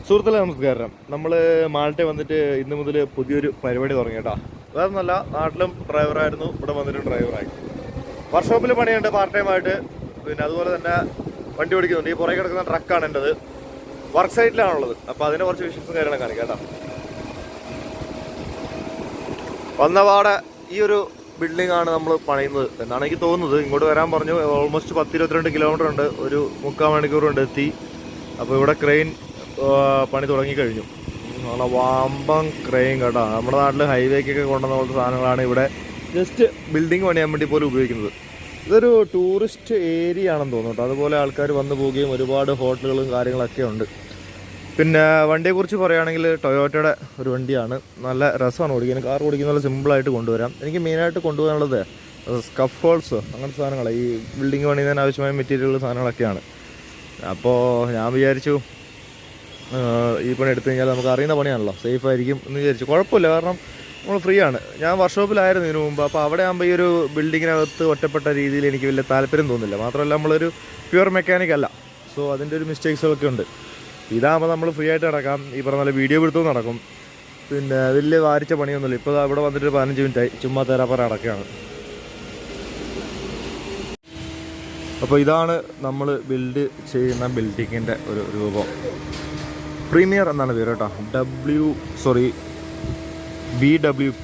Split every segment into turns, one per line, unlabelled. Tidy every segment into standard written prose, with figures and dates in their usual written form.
സുഹൃത്തുക്കളെ നമസ്കാരം. നമ്മൾ മാൾട്ടെ വന്നിട്ട് ഇന്ന് മുതൽ പുതിയൊരു പരിപാടി തുടങ്ങി കേട്ടോ. വേറെ ഒന്നല്ല, നാട്ടിലും ഡ്രൈവറായിരുന്നു, ഇവിടെ വന്നിട്ടും ഡ്രൈവറായി. വർക്ക്ഷോപ്പിൽ പണിയുണ്ട് പാർട്ട് ടൈം ആയിട്ട്. പിന്നെ അതുപോലെ തന്നെ വണ്ടി ഓടിക്കുന്നുണ്ട്. ഈ പുറകെ കിടക്കുന്ന ട്രക്കാണ് എൻ്റെത്. വർക്ക് സൈറ്റിലാണുള്ളത്. അപ്പോൾ അതിൻ്റെ കുറച്ച് വിഷ്വൽസും കാര്യങ്ങളും കാണിക്കാം കേട്ടോ. വന്നപാടെ ഈ ഒരു ബിൽഡിംഗ് ആണ് നമ്മൾ പണിയുന്നത് എന്നാണ് എനിക്ക് തോന്നുന്നത്. ഇങ്ങോട്ട് വരാൻ പറഞ്ഞു. ഓൾമോസ്റ്റ് 10-22 കിലോമീറ്റർ ഉണ്ട്. ഒരു 3/4 മണിക്കൂർ കൊണ്ട് എത്തി. അപ്പോൾ ഇവിടെ ക്രെയിൻ പണി തുടങ്ങിക്കഴിഞ്ഞു. നമ്മളെ വാമ്പം ക്രെയിൻ കേട്ടോ. നമ്മുടെ നാട്ടിൽ ഹൈവേക്കൊക്കെ കൊണ്ടുവന്ന പോലത്തെ സാധനങ്ങളാണ് ഇവിടെ ജസ്റ്റ് ബിൽഡിംഗ് പണിയാൻ വേണ്ടി പോലും ഉപയോഗിക്കുന്നത്. ഇതൊരു ടൂറിസ്റ്റ് ഏരിയ ആണെന്ന് തോന്നുന്നു കേട്ടോ. അതുപോലെ ആൾക്കാർ വന്നു പോവുകയും ഒരുപാട് ഹോട്ടലുകളും കാര്യങ്ങളൊക്കെ ഉണ്ട്. പിന്നെ വണ്ടിയെക്കുറിച്ച് പറയുകയാണെങ്കിൽ ടൊയോട്ടയുടെ ഒരു വണ്ടിയാണ്. നല്ല രസമാണ് ഓടിക്കാൻ. കാർ ഓടിക്കുന്ന പോലെ സിമ്പിളായിട്ട് കൊണ്ടുവരാം. എനിക്ക് മെയിനായിട്ട് കൊണ്ടുപോകാനുള്ളത് സ്കഫ് ഹോൾസ് അങ്ങനത്തെ സാധനങ്ങൾ, ഈ ബിൽഡിംഗ് പണിയുന്നതിന് ആവശ്യമായ മെറ്റീരിയൽ സാധനങ്ങളൊക്കെയാണ്. അപ്പോൾ ഞാൻ വിചാരിച്ചു ഈ പണി എടുത്തു കഴിഞ്ഞാൽ നമുക്ക് അറിയുന്ന പണിയാണല്ലോ, സേഫ് ആയിരിക്കും എന്ന് വിചാരിച്ചു. കുഴപ്പമില്ല, കാരണം നമ്മൾ ഫ്രീ ആണ്. ഞാൻ വർക്ക്ഷോപ്പിലായിരുന്നു ഇതിനു മുമ്പ്. അപ്പോൾ അവിടെ ആകുമ്പോൾ ഈ ഒരു ബിൽഡിങ്ങിനകത്ത് ഒറ്റപ്പെട്ട രീതിയിൽ എനിക്ക് വലിയ താല്പര്യം തോന്നുന്നില്ല. മാത്രമല്ല നമ്മളൊരു പ്യുവർ മെക്കാനിക് അല്ല. സോ അതിൻ്റെ ഒരു മിസ്റ്റേക്സുകളൊക്കെ ഉണ്ട്. ഇതാകുമ്പോൾ നമ്മൾ ഫ്രീ ആയിട്ട് നടക്കാം. ഈ പറഞ്ഞ പോലെ വീഡിയോ എടുത്തും നടക്കും. പിന്നെ വലിയ വാരിച്ച പണിയൊന്നുമില്ല. ഇപ്പോൾ ഇവിടെ വന്നിട്ട് 15 മിനിറ്റായി ചുമ്മാ തേരാപ്പറ അടക്കുകയാണ്. അപ്പോൾ ഇതാണ് നമ്മൾ ബിൽഡ് ചെയ്യുന്ന ബിൽഡിങ്ങിൻ്റെ ഒരു രൂപം. പ്രീമിയർ എന്നാണ് പേര് കേട്ടോ. BWP.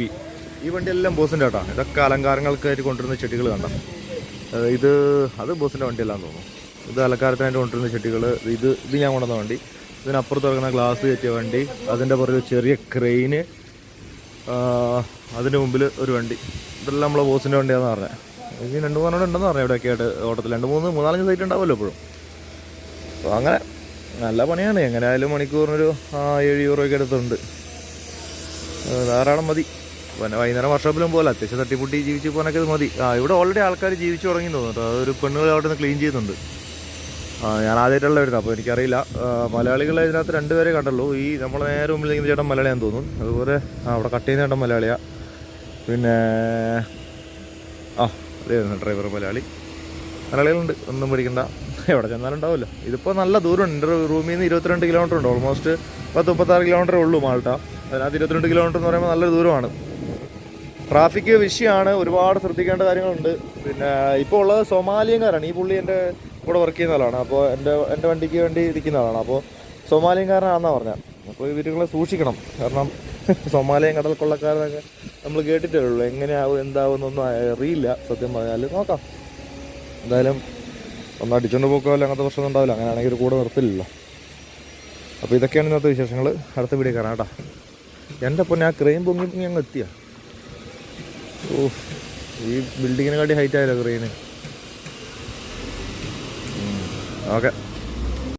ഈ വണ്ടിയെല്ലാം ബോസിൻ്റെ കേട്ടോ. ഇതൊക്കെ അലങ്കാരങ്ങൾക്കായിട്ട് കൊണ്ടുവരുന്ന ചെടികൾ കണ്ടോ. അത് ബോസിൻ്റെ വണ്ടിയല്ലാന്ന് തോന്നുന്നു. ഇത് അലങ്കാരത്തിനായിട്ട് കൊണ്ടുവരുന്ന ചെടികൾ. ഇത് ഞാൻ കൊണ്ടുവന്ന വണ്ടി. ഇതിനപ്പുറത്ത് ഇറങ്ങുന്ന ഗ്ലാസ് കയറ്റിയ വണ്ടി. അതിൻ്റെ പുറകെ ചെറിയ ക്രെയിന്. അതിൻ്റെ മുമ്പിൽ ഒരു വണ്ടി. ഇതെല്ലാം നമ്മളെ ബോസിൻ്റെ വണ്ടിയാണെന്ന് പറഞ്ഞത്. ഇനി 2-3 ഉണ്ടെന്ന് പറഞ്ഞു ഇവിടെയൊക്കെ ആയിട്ട്. ഓട്ടത്തിൽ 2-3-4-5 സൈറ്റ് ഉണ്ടാവുമല്ലോ എപ്പോഴും. അപ്പോൾ അങ്ങനെ നല്ല പണിയാണ്. എങ്ങനെയായാലും മണിക്കൂറിനൊരു 7 യൂറോയ്ക്ക് അടുത്തുണ്ട്. ധാരാളം മതി. പിന്നെ വൈകുന്നേരം വർക്ക്ഷോപ്പിലും പോലെ അത്യാവശ്യം തട്ടിപ്പുട്ടി ജീവിച്ച് പോകാനൊക്കെ ഇത് മതി. ഇവിടെ ഓൾറെഡി ആൾക്കാർ ജീവിച്ച് തുടങ്ങി തോന്നുന്നു. അതൊരു പെണ്ണുകൾ അവിടെ നിന്ന് ക്ലീൻ ചെയ്യുന്നുണ്ട്. ഞാൻ ആദ്യമായിട്ടുള്ള വരുന്നത്, അപ്പോൾ എനിക്കറിയില്ല. മലയാളികൾ ഇതിനകത്ത് 2 പേരെ കണ്ടുള്ളൂ. ഈ നമ്മളെ നേരെ മുമ്പിൽ നിൽക്കുന്ന ചേട്ടൻ മലയാളിയാന്ന് തോന്നുന്നു. അതുപോലെ അവിടെ കട്ട് ചെയ്യുന്ന ചേട്ടൻ മലയാളിയാണ്. പിന്നെ ഡ്രൈവർ മലയാളികളുണ്ട്. ഒന്നും പഠിക്കണ്ട, എവിടെ ചെന്നാലും ഉണ്ടാവുമല്ലോ. ഇതിപ്പോൾ നല്ല ദൂരമുണ്ട്. എൻ്റെ റൂമിൽ നിന്ന് 22 കിലോമീറ്റർ ഉണ്ട്. ഓൾമോസ്റ്റ് 10-36 കിലോമീറ്റർ ഉള്ളൂ മാൾട്ട. അതിനകത്ത് 22 കിലോമീറ്റർ എന്ന് പറയുമ്പോൾ നല്ലൊരു ദൂരമാണ്. ട്രാഫിക് വിഷയമാണ്. ഒരുപാട് ശ്രദ്ധിക്കേണ്ട കാര്യങ്ങളുണ്ട്. പിന്നെ ഇപ്പോൾ ഉള്ളത് സൊമാലിയൻകാരാണ്. ഈ പുള്ളി എൻ്റെ കൂടെ വർക്ക് ചെയ്യുന്ന ആളാണ്. അപ്പോൾ എൻ്റെ വണ്ടിക്ക് വേണ്ടി ഇരിക്കുന്ന ആളാണ്. അപ്പോൾ സൊമാലിയൻകാരനാണെന്നാണ് പറഞ്ഞത്. അപ്പോൾ ഇവരുകളെ സൂക്ഷിക്കണം. കാരണം സൊമാലിയൻ കടൽ കൊള്ളക്കാരെന്നൊക്കെ നമ്മൾ കേട്ടിട്ടേ ഉള്ളൂ. എങ്ങനെയാവും എന്താവുമെന്നൊന്നും അറിയില്ല സത്യം പറഞ്ഞാൽ. നോക്കാം. എന്തായാലും ഒന്ന് അടിച്ചുകൊണ്ട് പോക്കാമല്ലോ, അങ്ങനത്തെ പ്രശ്നമൊന്നും ഉണ്ടാവില്ല. അങ്ങനെയാണെങ്കിൽ കൂടെ നിർത്തില്ലല്ലോ. അപ്പോൾ ഇതൊക്കെയാണ് ഇന്നത്തെ വിശേഷങ്ങൾ. അടുത്ത വീഡിയോ കാണാം കേട്ടോ. എൻ്റെ പൊന്നെ, ആ ക്രെയിൻ പൊങ്ങി അങ്ങ് എത്തിയ. ഈ ബിൽഡിങ്ങിനെക്കാട്ടി ഹൈറ്റ് ആയല്ലോ ക്രെയിന്. ഓക്കെ.